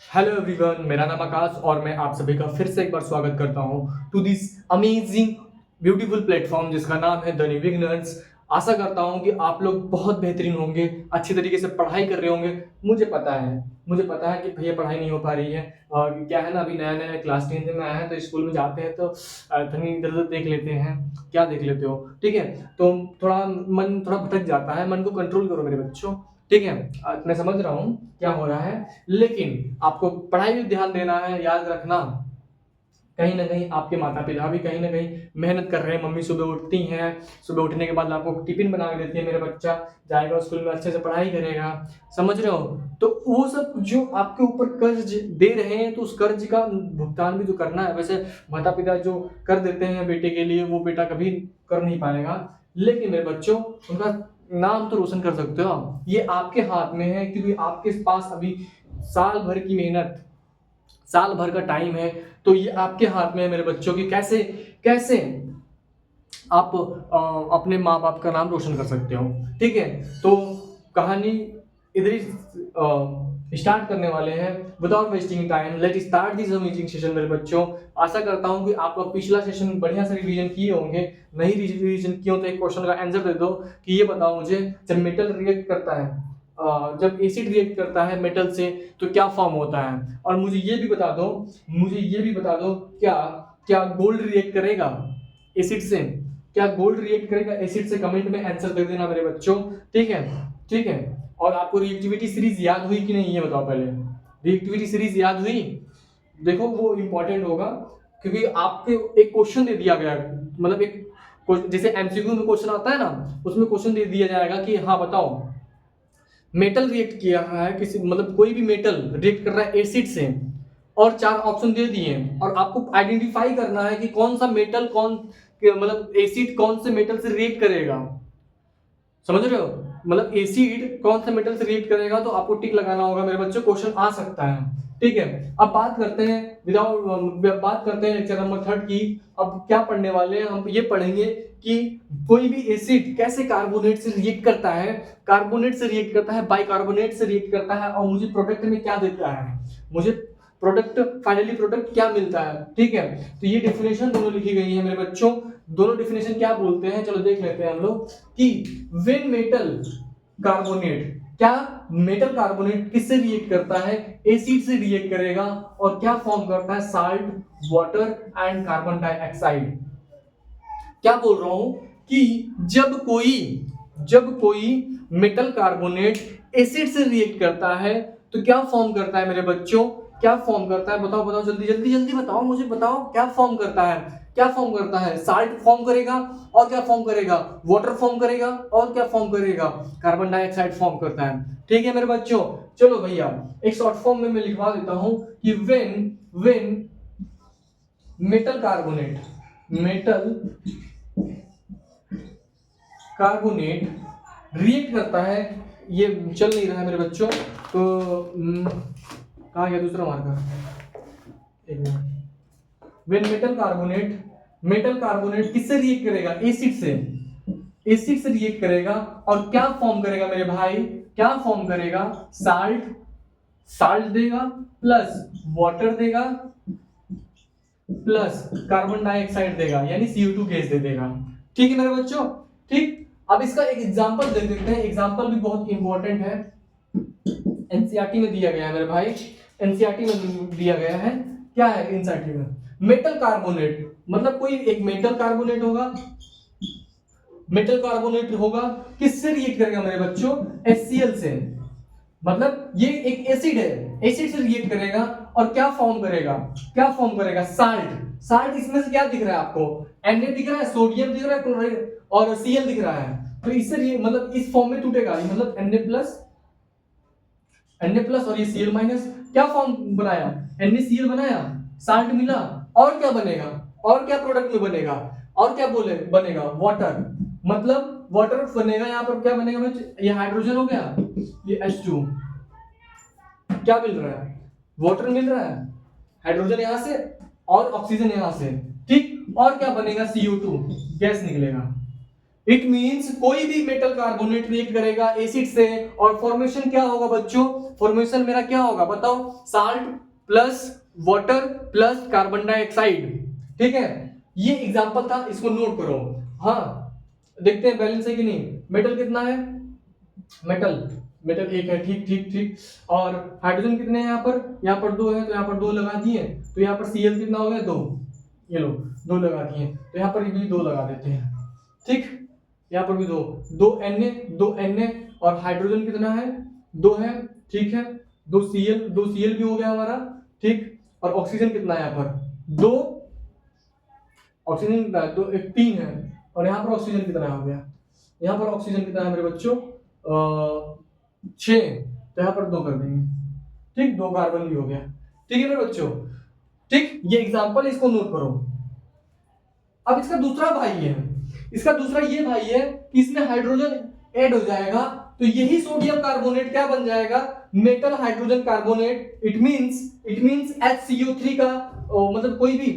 Hello everyone, मेरा नाम आकाश और मैं आप सभी का फिर से एक बार स्वागत करता हूं to this amazing beautiful platform जिसका नाम है द न्यू बिगिनर्स। आशा करता हूं कि आप लोग बहुत बेहतरीन होंगे, अच्छी तरीके से पढ़ाई कर रहे होंगे। मुझे पता है कि भैया पढ़ाई नहीं हो पा रही है। और क्या है ना, अभी नया नया क्लास 10th में आया है तो स्कूल में जाते हैं तो तनी इधर उधर देख लेते हैं। क्या देख लेते हो? ठीक है, तो थोड़ा मन थोड़ा भटक जाता है। मन को कंट्रोल करो मेरे बच्चों, ठीक है। मैं समझ रहा हूँ क्या हो रहा है, लेकिन आपको पढ़ाई में ध्यान देना है। याद रखना, कहीं ना कहीं आपके माता पिता भी कहीं ना कहीं मेहनत कर रहे हैं। मम्मी सुबह उठती हैं, सुबह उठने के बाद आपको टिफिन बना के देती है, मेरा बच्चा जाएगा स्कूल में अच्छे से पढ़ाई करेगा। समझ रहे हो? तो वो सब जो आपके ऊपर कर्ज दे रहे हैं तो उस कर्ज का भुगतान भी तो करना है। वैसे माता पिता जो कर देते हैं बेटे के लिए, वो बेटा कभी कर नहीं पाएगा, लेकिन मेरे बच्चों उनका नाम तो रोशन कर सकते हो आप। ये आपके हाथ में है, क्योंकि आपके पास अभी साल भर की मेहनत, साल भर का टाइम है। तो ये आपके हाथ में है मेरे बच्चों की, कैसे कैसे आप अपने माँ बाप का नाम रोशन कर सकते हो। ठीक है, तो कहानी इधर ही स्टार्ट करने वाले हैं। Without wasting time let start this amazing session मेरे बच्चों। आशा करता हूँ कि आप लोग पिछला सेशन बढ़िया से रिवीजन किए होंगे। नहीं रिवीजन किए हो तो एक क्वेश्चन का आंसर दे दो कि ये बताओ मुझे, जब मेटल रिएक्ट करता है, जब एसिड रिएक्ट करता है मेटल से तो क्या फॉर्म होता है। और मुझे ये भी बता दो क्या क्या गोल्ड रिएक्ट करेगा एसिड से? क्या गोल्ड रिएक्ट करेगा एसिड से? कमेंट में आंसर दे देना मेरे बच्चों। ठीक है, ठीक है। और आपको रिएक्टिविटी सीरीज याद हुई कि नहीं, ये बताओ पहले। रिएक्टिविटी सीरीज याद हुई? देखो वो इंपॉर्टेंट होगा, क्योंकि आपके एक क्वेश्चन दे दिया गया, मतलब एक जैसे एमसीक्यू में क्वेश्चन आता है ना, उसमें क्वेश्चन दे दिया जाएगा कि हाँ बताओ, मेटल रिएक्ट किया है किसी, मतलब कोई भी मेटल रिएक्ट कर रहा है एसिड से, और 4 ऑप्शन दे दिए और आपको आइडेंटिफाई करना है कि कौन सा मेटल मतलब एसिड कौन से मेटल से रिएक्ट करेगा। समझ रहे हो? मतलब एसिड कौन से मेटल से रिएक्ट करेगा, तो आपको टिक लगाना होगा मेरे बच्चों। क्वेश्चन आ सकता है, ठीक है। अब बात करते हैं लेक्चर नंबर 3 की। अब क्या पढ़ने वाले हैं हम? ये पढ़ेंगे कि कोई भी एसिड कैसे कार्बोनेट से रिएक्ट करता है, कार्बोनेट से रिएक्ट करता है, बाइकार्बोनेट से रिएक्ट करता है, और मुझे प्रोडक्ट में क्या देता है, मुझे प्रोडक्ट फाइनली प्रोडक्ट क्या मिलता है। ठीक है, तो ये डेफिनेशन दोनों लिखी गई है मेरे बच्चों। दोनों डेफिनेशन क्या बोलते हैं, चलो देख लेते हैं हम लोग कि व्हेन मेटल कार्बोनेट, क्या मेटल कार्बोनेट किससे रिएक्ट करता है? एसिड से रिएक्ट करेगा, और क्या फॉर्म करता है? Salt, water and carbon dioxide. क्या बोल रहा हूं कि जब कोई मेटल कार्बोनेट एसिड से रिएक्ट करता है तो क्या फॉर्म करता है मेरे बच्चों? क्या फॉर्म करता है? बताओ बताओ, जल्दी जल्दी जल्दी बताओ, मुझे बताओ क्या फॉर्म करता है? क्या फॉर्म करता है? साल्ट फॉर्म करेगा, और क्या फॉर्म करेगा? वाटर फॉर्म करेगा, और क्या फॉर्म करेगा? कार्बन डाइऑक्साइड फॉर्म करता है। ठीक है मेरे बच्चों, चलो भैया एक शॉर्ट फॉर्म में मैं लिखवा देता हूं कि व्हेन मेटल कार्बोनेट रिएक्ट करता है, ये चल नहीं रहा है मेरे बच्चों, तो कहाँ गया दूसरा मार्कर? एक मिनट। व्हेन मेटल कार्बोनेट किससे रिएक्ट करेगा? एसिड से रिएक्ट करेगा, और क्या फॉर्म करेगा मेरे भाई? क्या फॉर्म करेगा? साल्ट देगा, प्लस वाटर देगा, प्लस कार्बन डाइऑक्साइड देगा, यानी CO2 गैस दे देगा। ठीक है मेरे बच्चों, ठीक। अब इसका एक एग्जांपल देख लेते हैं। एग्जांपल भी बहुत इंपॉर्टेंट है, एनसीईआरटी में दिया गया है मेरे भाई। एनसीईआरटी में दिया गया है, क्या है एनसीईआरटी में? मेटल कार्बोनेट, मतलब कोई एक मेटल कार्बोनेट होगा, किससे रिएक्ट करेगा मेरे बच्चों? HCl से। मतलब ये एक एसिड है, एसिड से रिएक्ट करेगा, और क्या फॉर्म करेगा? साल्ट इसमें से क्या दिख रहा है आपको? Na दिख रहा है, सोडियम दिख रहा है, क्लोराइड और Cl दिख रहा है। तो इससे मतलब इस फॉर्म में टूटेगा, मतलब Na प्लस और ये Cl माइनस, क्या फॉर्म बनाया? NaCl बनाया, साल्ट मिला, और क्या बनेगा? और क्या प्रोडक्ट में बनेगा? और क्या बनेगा? वाटर, मतलब वाटर बनेगा। यहाँ पर क्या बनेगा? ये हाइड्रोजन हो गया, ये H2, क्या मिल रहा है? वाटर मिल रहा है, हाइड्रोजन यहां से और ऑक्सीजन यहां से, ठीक। और क्या बनेगा? CO2 गैस निकलेगा। इट मींस कोई भी मेटल कार्बोनेट रिएक्ट करेगा एसिड से और फॉर्मेशन क्या होगा बच्चों, फॉर्मेशन मेरा क्या होगा बताओ, salt plus water plus carbon dioxide. ठीक है, ये एग्जांपल था, इसको नोट करो। हाँ देखते हैं बैलेंस है कि नहीं। मेटल कितना है, मेटल मेटल एक है, ठीक ठीक ठीक। और हाइड्रोजन कितने हैं यहाँ पर 2 है, तो यहाँ पर 2 लगा दिए। तो यहाँ पर Cl कितना हो गया 2, ये लो 2 लगा दिए, तो यहाँ पर भी 2 लगा देते हैं। ठीक, यहाँ पर भी 2 2 Na और हाइड्रोजन कितना है 2 है, ठीक है। 2 Cl भी हो गया हमारा, ठीक। और ऑक्सीजन कितना है यहाँ पर 2, ऑक्सीजन कितना है 2, 3 है। और यहाँ पर ऑक्सीजन कितना हो गया, यहाँ पर ऑक्सीजन कितना है मेरे बच्चों 6, तो यहाँ पर 2 कर देंगे, ठीक। 2 कार्बन भी हो गया, ठीक है मेरे बच्चों, ठीक। ये एग्जांपल, इसको नोट करो। अब इसका दूसरा भाई है, इसका दूसरा ये भाई है कि इसमें हाइड्रोजन ऐड हो जाएगा, तो यही सोडियम कार्बोनेट क्या बन जाएगा, metal hydrogen carbonate. It means HCO3 का मतलब कोई भी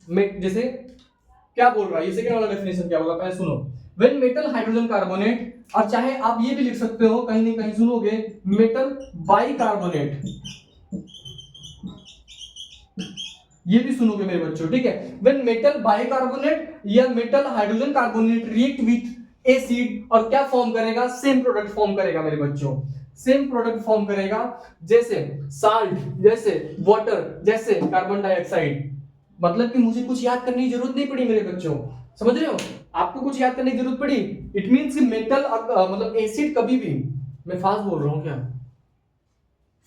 जैसे क्या बोल रहा है ये सेकंड वाला डेफिनेशन क्या बोला पहले सुनो। व्हेन मेटल हाइड्रोजन कार्बोनेट, और चाहे आप ये भी लिख सकते हो, कहीं ना कहीं सुनोगे मेटल बाइकार्बोनेट, ये भी सुनोगे मेरे बच्चों, ठीक है। व्हेन मेटल बाइकार्बोनेट या metal hydrogen carbonate react with acid, और क्या फॉर्म करेगा, सेम प्रोडक्ट फॉर्म करेगा मेरे बच्चों, सेम प्रोडक्ट फॉर्म करेगा, जैसे साल्ट, जैसे वाटर, जैसे कार्बन डाइऑक्साइड। मतलब कि मुझे कुछ याद करने की जरूरत नहीं पड़ी मेरे बच्चों, समझ रहे हो, आपको कुछ याद करने की जरूरत पड़ी। इट मींस कि मेटल मतलब एसिड कभी भी, मैं फास्ट बोल रहा हूं क्या,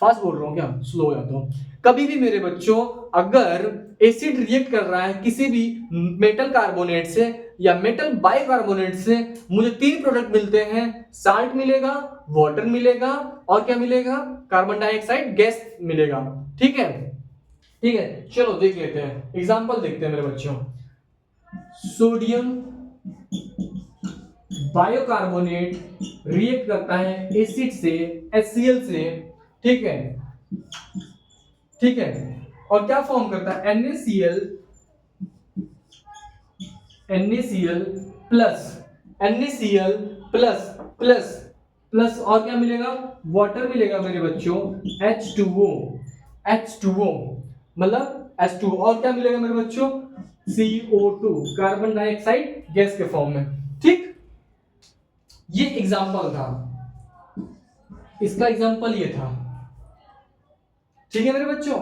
फास्ट बोल रहा हूं क्या, स्लो हो जाता हूं। कभी भी मेरे बच्चों अगर एसिड रिएक्ट कर रहा है किसी भी मेटल कार्बोनेट से या मेटल बाइकार्बोनेट से, मुझे 3 प्रोडक्ट मिलते हैं, साल्ट मिलेगा, वाटर मिलेगा, और क्या मिलेगा, कार्बन डाइऑक्साइड गैस मिलेगा। ठीक है, ठीक है, चलो देख लेते हैं, एग्जांपल देखते हैं मेरे बच्चों। सोडियम बायोकार्बोनेट रिएक्ट करता है एसिड से, HCl से, ठीक है, ठीक है, और क्या फॉर्म करता है, NaCl plus, NaCl plus plus plus, और क्या मिलेगा, वाटर मिलेगा मेरे बच्चों, H2O मतलब H2, और क्या मिलेगा मेरे बच्चों, CO2 कार्बन डाइऑक्साइड गैस के फॉर्म में। ठीक, ये एग्जांपल था, इसका एग्जांपल ये था, ठीक है मेरे बच्चों,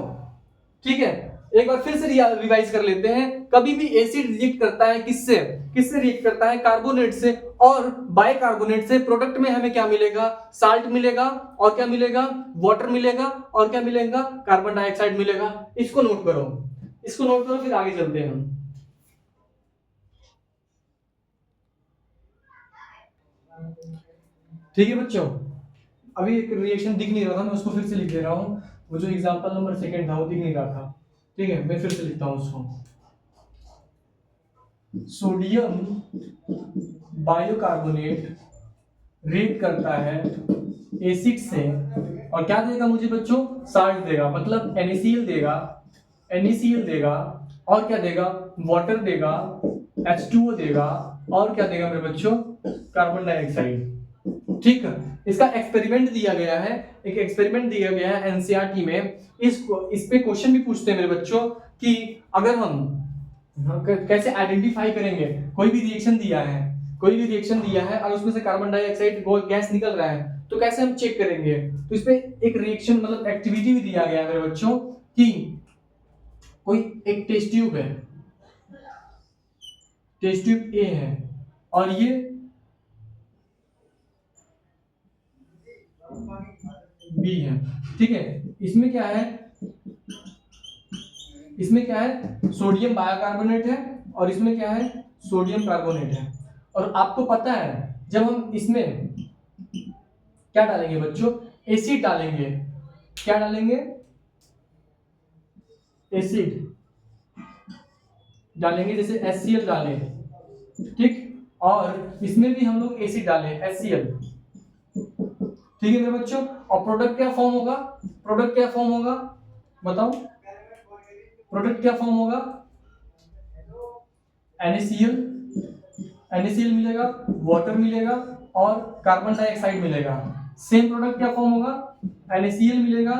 ठीक है। एक बार फिर से रिवाइज कर लेते हैं। कभी भी एसिड रिएक्ट करता है किससे, किससे रिएक्ट करता है, कार्बोनेट से और बाइकार्बोनेट से, प्रोडक्ट में हमें क्या मिलेगा, साल्ट मिलेगा, और क्या मिलेगा, वाटर मिलेगा, और क्या मिलेगा, कार्बन डाइऑक्साइड मिलेगा। इसको नोट करो, इसको नोट करो, फिर आगे चलते हैं हम। ठीक है बच्चों, अभी एक रिएक्शन दिख नहीं रहा था, मैं उसको फिर से लिख दे रहा हूं। वो जो एग्जांपल नंबर 2 था वो दिख नहीं रहा था, ठीक है, मैं फिर से लिखता हूं उसको। सोडियम बायोकार्बोनेट रिएक्ट करता है एसिड से, और क्या देगा मुझे बच्चों, साल्ट देगा, मतलब NaCl देगा, NaCl देगा, और क्या देगा, वाटर देगा, H2O देगा, और क्या देगा मेरे बच्चों, कार्बन डाइऑक्साइड। ठीक है, इसका एक्सपेरिमेंट दिया गया है, एक एक्सपेरिमेंट दिया गया है एनसीईआरटी में। इस पे क्वेश्चन भी पूछते हैं मेरे बच्चों कि अगर हम कैसे आइडेंटिफाई करेंगे, कोई भी रिएक्शन दिया है, कोई भी रिएक्शन दिया है और उसमें से कार्बन डाइऑक्साइड गैस निकल रहा है, तो कैसे हम चेक करेंगे। तो इस पे एक रिएक्शन मतलब एक्टिविटी भी दिया गया है मेरे बच्चों कि कोई एक टेस्ट ट्यूब है, टेस्ट ट्यूब ए है, और ये बी है, ठीक है। इसमें क्या है, इसमें क्या है, सोडियम बाइकार्बोनेट है, और इसमें क्या है, सोडियम कार्बोनेट है। और आपको पता है जब हम इसमें क्या डालेंगे बच्चों, एसिड डालेंगे, क्या डालेंगे, एसिड डालेंगे, जैसे HCl डालें, ठीक, और इसमें भी हम लोग एसिड डालें HCl, ठीक है मेरे बच्चों। और प्रोडक्ट क्या फॉर्म होगा, प्रोडक्ट क्या फॉर्म होगा, बताओ, प्रोडक्ट क्या फॉर्म होगा, NaCl NaCl मिलेगा, वाटर मिलेगा और कार्बन डाइऑक्साइड मिलेगा। सेम प्रोडक्ट क्या फॉर्म होगा, NaCl मिलेगा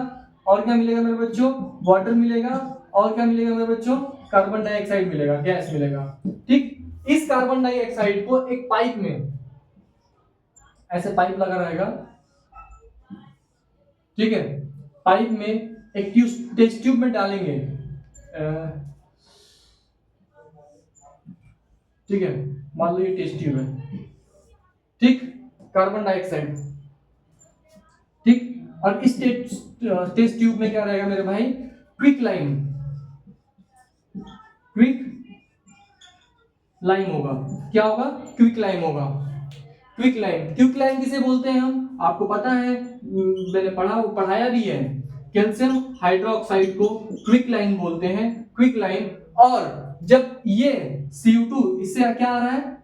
और क्या मिलेगा मेरे बच्चों, वाटर मिलेगा और क्या मिलेगा मेरे बच्चों, कार्बन डाइऑक्साइड मिलेगा, गैस मिलेगा। ठीक, इस कार्बन डाइऑक्साइड को एक पाइप में, ऐसे पाइप लगा रहेगा, ठीक है, पाइप में एक टेस्ट ट्यूब में डालेंगे, ठीक है, मान लो ये टेस्ट ट्यूब है, ठीक, कार्बन डाइऑक्साइड, ठीक, और इस टेस्ट ट्यूब में क्या रहेगा मेरे भाई, क्विक लाइम होगा। क्या होगा, क्विक लाइम होगा। क्विक लाइम किसे बोलते हैं हम, आपको पता है, मैंने पढ़ाया भी है, कैल्शियम हाइड्रोक्साइड को क्विक लाइम बोलते हैं, क्विक लाइम। और जब ये Cu2, इससे क्या आ रहा है,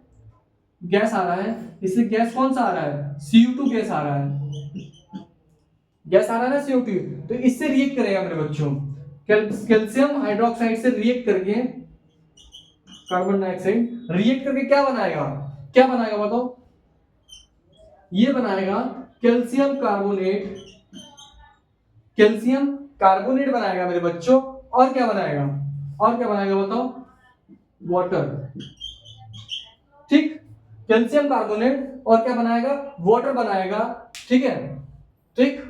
गैस आ रहा है, इससे गैस कौन सा आ रहा है, Cu2 गैस आ रहा है, गैस आ रहा है ना CO2, तो इससे रिएक्ट करेगा मेरे बच्चों, कैल्शियम हाइड्रोक्साइड से रिएक्ट करके कार्बन डाइऑक्साइड रिएक्ट करके क्या बनाएगा, बताओ, ये बनाएगा कैल्शियम कार्बोनेट बनाएगा मेरे बच्चों। और क्या बनाएगा, बताओ, वाटर। ठीक, कैल्शियम कार्बोनेट और क्या बनाएगा, वाटर बनाएगा। ठीक है, ठीक।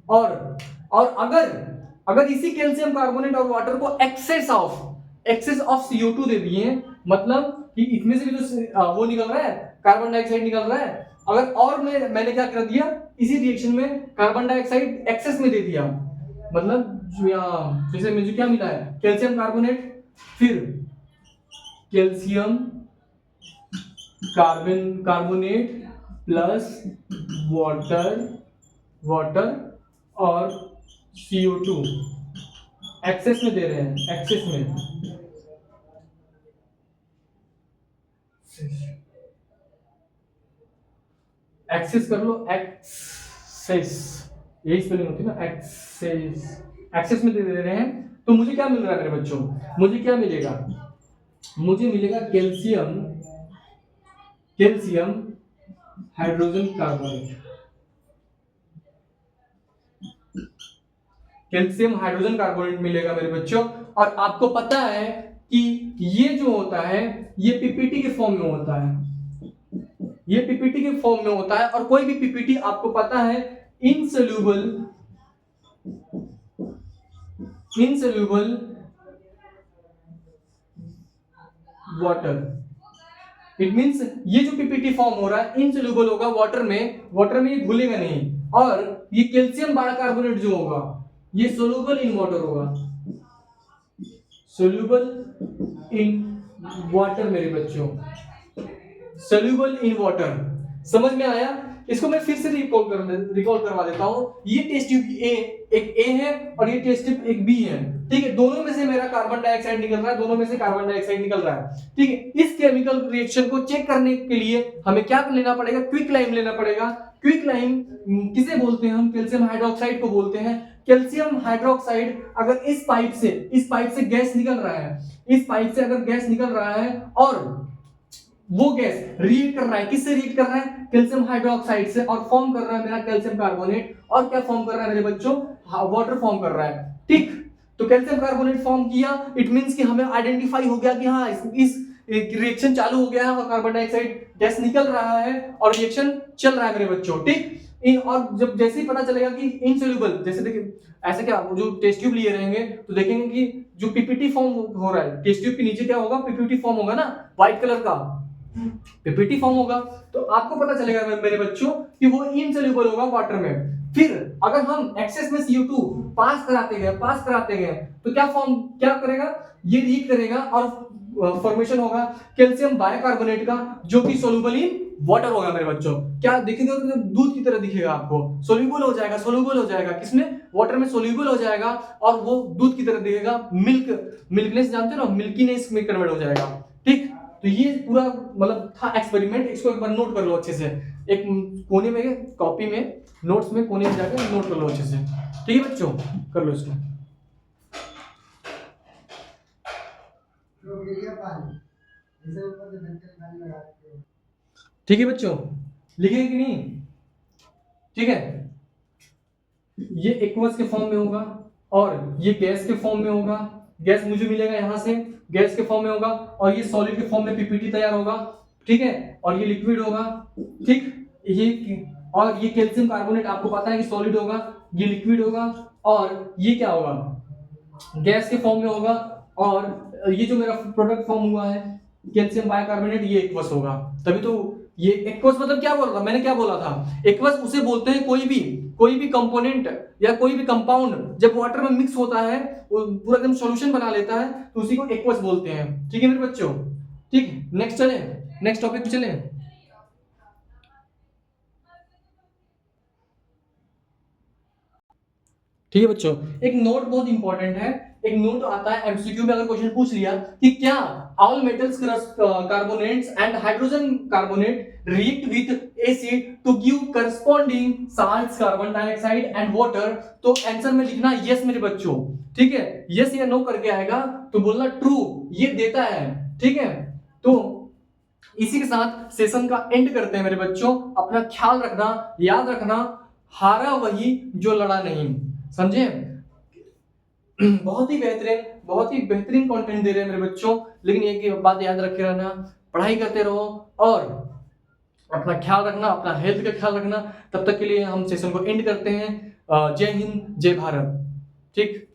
और अगर इसी कैल्शियम कार्बोनेट और वाटर को एक्सेस ऑफ CO2 दे दिए, मतलब कि इसमें से भी जो वो निकल रहा है, कार्बन डाइऑक्साइड निकल रहा है, अगर और मैंने क्या कर दिया, इसी रिएक्शन में कार्बन डाइऑक्साइड एक्सेस में दे दिया, मतलब जैसे मुझे क्या मिला है, कैल्शियम कार्बोनेट, फिर कैल्शियम कार्बोनेट प्लस वाटर और CO2 एक्सेस में दे रहे हैं, एक्सेस कर लो, एक्सेस, यही स्पेलिंग होती है ना, एक्सेस में दे रहे हैं। तो मुझे क्या मिल रहा है मेरे बच्चों, मुझे क्या मिलेगा, मुझे मिलेगा calcium hydrogen carbonate, calcium hydrogen carbonate मिलेगा मेरे बच्चों। और आपको पता है कि ये जो होता है, ये पीपीटी के फॉर्म में होता है, ये पीपीटी के फॉर्म में होता है। और कोई भी पीपीटी आपको पता है इनसोल्यूबल वाटर, इट मींस ये जो पीपीटी फॉर्म हो रहा है इनसोल्यूबल होगा वाटर में ये घुलेगा नहीं। और ये कैल्शियम बाइकार्बोनेट जो होगा ये सोल्यूबल इन वाटर होगा, सोल्यूबल इन वाटर मेरे बच्चों, सोल्यूबल इन वाटर। समझ में आया? इसको मैं फिर से रिकॉल करवा देता हूं। ये टेस्ट ट्यूब एक ए है और ये टेस्ट ट्यूब एक बी है। ठीक है, दोनों में से मेरा कार्बन डाइऑक्साइड निकल रहा है, दोनों में से कार्बन डाइऑक्साइड निकल रहा है। ठीक है, इस केमिकल रिएक्शन को चेक करने के लिए हमें क्या लेना पड़ेगा, क्विक लाइम लेना पड़ेगा। क्विक लाइम किसे बोलते हैं हम, कैल्शियम हाइड्रोक्साइड को बोलते हैं। कैल्शियम हाइड्रोक्साइड अगर इस पाइप से गैस निकल रहा है, इस पाइप से अगर गैस निकल रहा है और वो गैस रिएक्ट कर रहा है, किससे रिएक्ट कर रहा है, कैल्शियम हाइड्रोक्साइड से, और फॉर्म कर रहा है मेरा कैल्शियम कार्बोनेट। और क्या फॉर्म कर रहा है मेरे बच्चों, वाटर फॉर्म कर रहा है। ठीक, तो कैल्शियम कार्बोनेट फॉर्म किया, इट मींस कि हमें आइडेंटिफाई हो गया कि हाँ इस रिएक्शन चालू हो गया है और कार्बन डाइऑक्साइड गैस निकल रहा है और रिएक्शन चल रहा है मेरे बच्चों। ठीक, और जब जैसे ही पता चलेगा कि इनसोल्यूबल, जैसे देखिए ऐसे क्या, जो टेस्ट ट्यूब लिए रहेंगे तो देखेंगे कि जो पीपीटी फॉर्म हो रहा है, टेस्ट ट्यूब के नीचे क्या होगा, पीपीटी फॉर्म होगा ना, व्हाइट कलर का पीपीटी फॉर्म होगा। तो आपको पता चलेगा मेरे बच्चों कि वो इनसोल्यूबल होगा वाटर में। फिर अगर हम एक्सेस में CO2 पास कराते गए तो क्या करेगा, ये रिएक्ट करेगा और फॉर्मेशन होगा कैल्शियम बाइकार्बोनेट का, जो कि सोल्यूबल इन वाटर होगा मेरे बच्चों। क्या दिखेगा, तो दूध की तरह दिखेगा आपको, सोल्यूबल हो जाएगा किसमें, वाटर में सोल्यूबल हो जाएगा और वो दूध की तरह दिखेगा, मिल्कनेस जानते हो ना, मिल्कीनेस में कन्वर्ट हो जाएगा। ठीक, तो ये पूरा मतलब था एक्सपेरिमेंट, इसको एक बार नोट कर लो अच्छे से, एक कोने में कॉपी में नोट्स में कोने में जाकर नोट कर लो अच्छे से। ठीक है बच्चों, कर लो इसको। ठीक है बच्चों, लिखेंगे कि नहीं? ठीक है, ये एक्वस के फॉर्म में होगा और ये गैस के फॉर्म में होगा। गैस मुझे मिलेगा यहां से, गैस के फॉर्म में होगा, और ये सॉलिड के फॉर्म में पीपीटी तैयार होगा। ठीक है, और ये लिक्विड होगा। ठीक, ये और ये कैल्शियम कार्बोनेट आपको पता है कि सॉलिड होगा, ये लिक्विड होगा, और ये क्या होगा, गैस के फॉर्म में होगा। और ये जो मेरा प्रोडक्ट फॉर्म हुआ है कैल्शियम बाइकार्बोनेट, ये एक्वस होगा। तभी तो ये एक्वस मतलब क्या बोल रहा, मैंने क्या बोला था, एक्वस उसे बोलते हैं कोई भी कंपोनेंट या कोई भी कंपाउंड जब वाटर में मिक्स होता है, वो पूरा एकदम सॉल्यूशन बना लेता है, तो उसी को एक्वस बोलते हैं। ठीक है मेरे बच्चों? ठीक, नेक्स्ट चले, नेक्स्ट टॉपिक पे चले। ठीक है बच्चों, एक नोट बहुत इंपॉर्टेंट है। एक नोट आता है एमसीक्यू में, अगर क्वेश्चन पूछ लिया कि क्या all metals carbonates and hydrogen carbonate react with acid to give corresponding salts carbon dioxide and water, तो आंसर में लिखना यस मेरे बच्चों। ठीक है, यस या नो करके आएगा तो बोलना ट्रू, ये देता है। ठीक है, तो इसी के साथ सेशन का एंड करते हैं मेरे बच्चों। अपना ख्याल रखना, याद रखना, हारा वही जो लड़ा नहीं। समझे? बहुत ही बेहतरीन कंटेंट दे रहे हैं मेरे बच्चों, लेकिन एक बात याद रखे रहना, पढ़ाई करते रहो और अपना ख्याल रखना, अपना हेल्थ का ख्याल रखना। तब तक के लिए हम सेशन को एंड करते हैं। जय हिंद, जय भारत। ठीक।